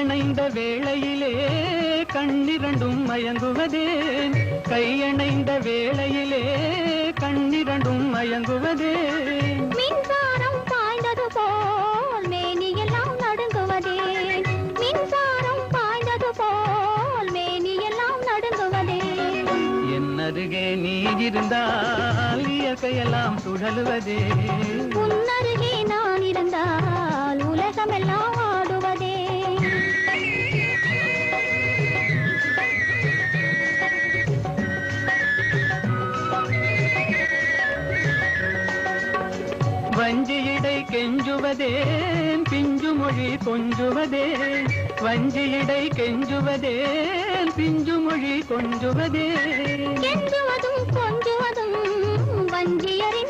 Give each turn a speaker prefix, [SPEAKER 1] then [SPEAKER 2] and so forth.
[SPEAKER 1] கையணைந்த வேளையிலே கண்ணிரண்டும் மயங்குவதே கையணைந்த வேளையிலே கண்ணிரண்டும் மயங்குவதே
[SPEAKER 2] மின்சாரம் பாய்ந்தது போல் மேனியெல்லாம் நடுங்குவதே மின்சாரம் பாய்ந்தது போல் மேனியெல்லாம் நடுங்குவதே
[SPEAKER 1] என்னருகே நீ இருந்தால் இயற்கையெல்லாம் சுழலுவதே
[SPEAKER 2] உன்னருகே நான் இருந்தால் உலகமெல்லாம் ஆடுவதே
[SPEAKER 1] வஞ்சியிடை கெஞ்சுவதேன் பிஞ்சு மொழி கொஞ்சுவதே வஞ்சியிடை கெஞ்சுவதேன் பிஞ்சு மொழி கொஞ்சுவதே
[SPEAKER 2] கெஞ்சுவதும் கொஞ்சுவதும் வஞ்சியரே